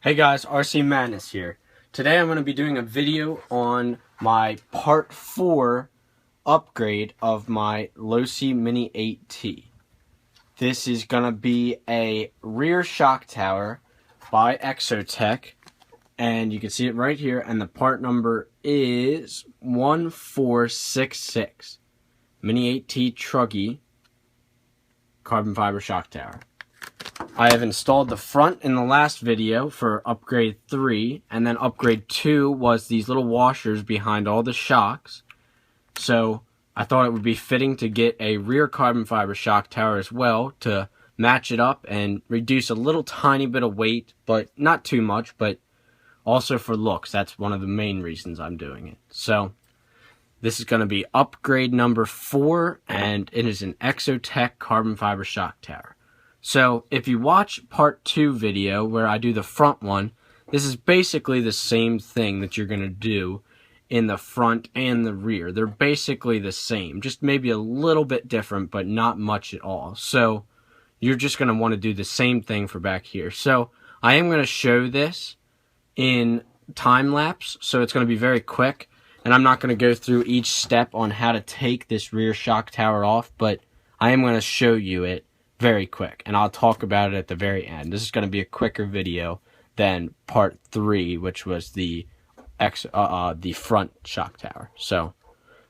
Hey guys, RC Madness here. Today I'm going to be doing a video on my part 4 upgrade of my Losi Mini 8T. This is going to be a rear shock tower by 8ight-t, and you can see it right here, and the part number is 1466. Mini 8T Truggy carbon fiber shock tower. I have installed the front in the last video for upgrade 3, and then upgrade 2 was these little washers behind all the shocks. So I thought it would be fitting to get a rear carbon fiber shock tower as well to match it up and reduce a little tiny bit of weight, but not too much, but also for looks. That's one of the main reasons I'm doing it. So this is going to be upgrade number 4, and it is an 8ight-t carbon fiber shock tower. So if you watch part 2 video where I do the front one, this is basically the same thing that you're going to do in the front and the rear. They're basically the same, just maybe a little bit different, but not much at all. So you're just going to want to do the same thing for back here. So I am going to show this in time lapse, so it's going to be very quick, and I'm not going to go through each step on how to take this rear shock tower off, but I am going to show you it very quick, and I'll talk about it at the very end. This is going to be a quicker video than part 3, which was the front shock tower. So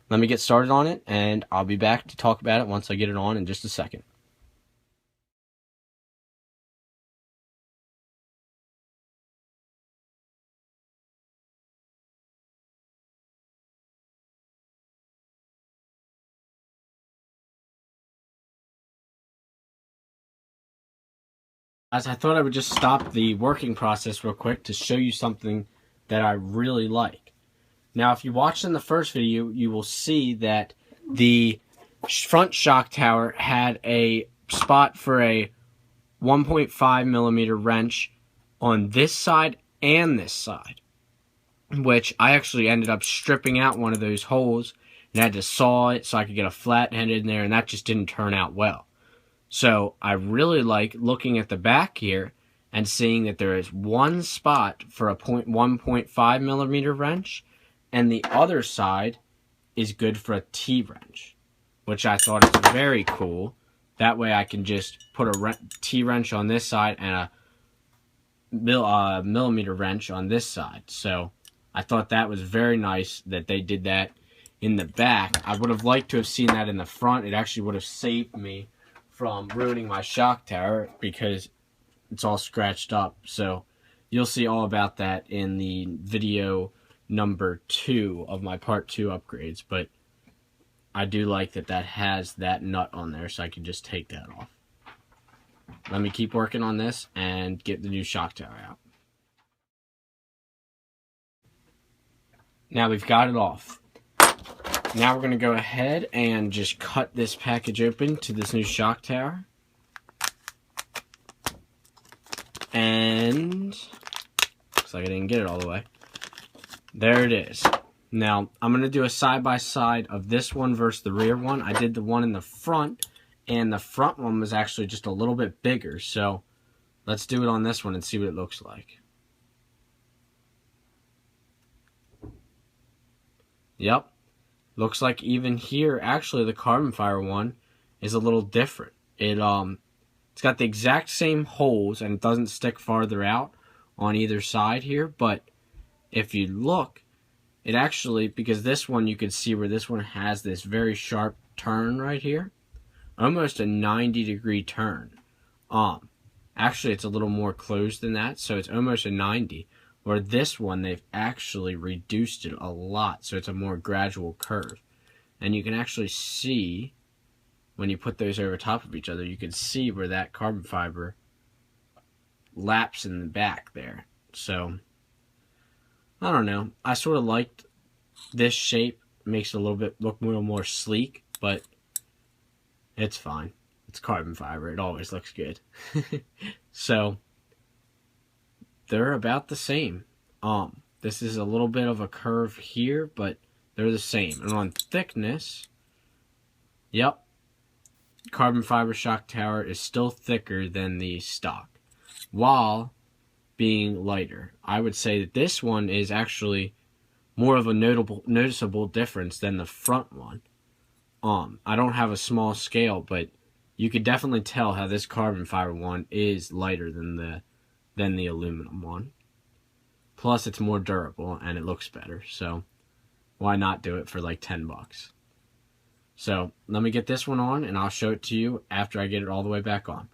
let me get started on it, and I'll be back to talk about it once I get it on in just a second. As I thought I would just stop the working process real quick to show you something that I really like. Now, if you watched in the first video, you will see that the front shock tower had a spot for a 1.5 millimeter wrench on this side and this side, which I actually ended up stripping out one of those holes and had to saw it so I could get a flat head in there, and that just didn't turn out well. So I really like looking at the back here and seeing that there is one spot for a 1.5 millimeter wrench, and the other side is good for a T-wrench, which I thought is very cool. That way I can just put a T-wrench on this side and a millimeter wrench on this side. So I thought that was very nice that they did that in the back. I would have liked to have seen that in the front. It actually would have saved me from ruining my shock tower because it's all scratched up. So you'll see all about that in the video number 2 of my part 2 upgrades, but I do like that that has that nut on there, so I can just take that off. Let me keep working on this and get the new shock tower out. Now we've got it off. Now we're going to go ahead and just cut this package open to this new shock tower. And looks like I didn't get it all the way. There it is. Now I'm going to do a side-by-side of this one versus the rear one. I did the one in the front, and the front one was actually just a little bit bigger. So let's do it on this one and see what it looks like. Yep. Looks like even here, actually, the carbon fiber one is a little different. It's got the exact same holes, and it doesn't stick farther out on either side here. But if you look, it actually, because this one, you can see where this one has this very sharp turn right here. Almost a 90-degree turn. Actually, it's a little more closed than that, so it's almost a 90. Where this one, they've actually reduced it a lot, so it's a more gradual curve. And you can actually see, when you put those over top of each other, you can see where that carbon fiber laps in the back there. So, I don't know. I sort of liked this shape. It makes it a little bit look a little more sleek, but it's fine. It's carbon fiber. It always looks good. So they're about the same. This is a little bit of a curve here, but they're the same. And on thickness, yep, carbon fiber shock tower is still thicker than the stock. While being lighter. I would say that this one is actually more of a noticeable difference than the front one. I don't have a small scale, but you could definitely tell how this carbon fiber one is lighter than the aluminum one. Plus, it's more durable and it looks better. So, why not do it for like $10? So, let me get this one on and I'll show it to you after I get it all the way back on.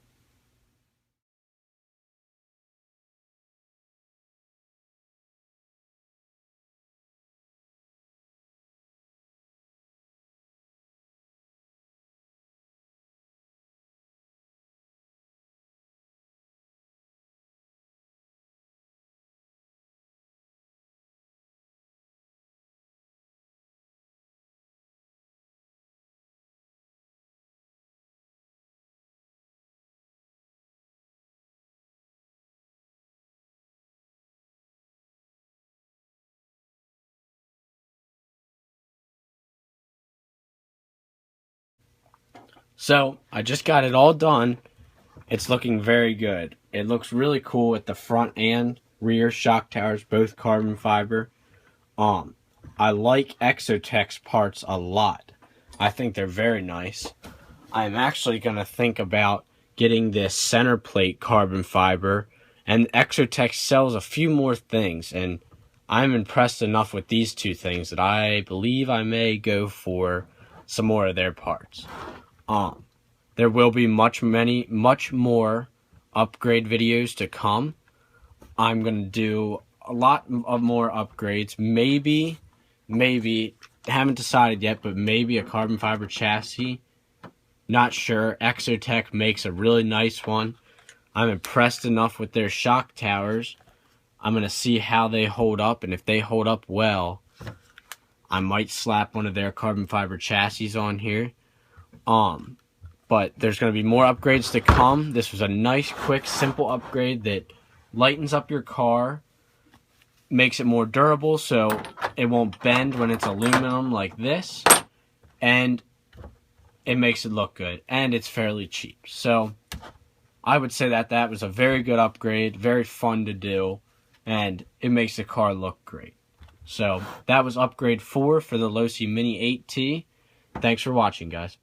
So, I just got it all done. It's looking very good. It looks really cool with the front and rear shock towers, both carbon fiber. I like 8ight-t's parts a lot. I think they're very nice. I'm actually going to think about getting this center plate carbon fiber, and 8ight sells a few more things, and I'm impressed enough with these two things that I believe I may go for some more of their parts. There will be much more upgrade videos to come. I'm going to do a lot of more upgrades. Maybe, haven't decided yet, but maybe a carbon fiber chassis. Not sure. 8ight makes a really nice one. I'm impressed enough with their shock towers. I'm going to see how they hold up, and if they hold up well, I might slap one of their carbon fiber chassis on here. But there's going to be more upgrades to come. This was a nice, quick, simple upgrade that lightens up your car, makes it more durable so it won't bend when it's aluminum like this, and it makes it look good, and it's fairly cheap. So I would say that was a very good upgrade, very fun to do, and it makes the car look great. So that was upgrade 4 for the Losi Mini 8T. Thanks for watching, guys.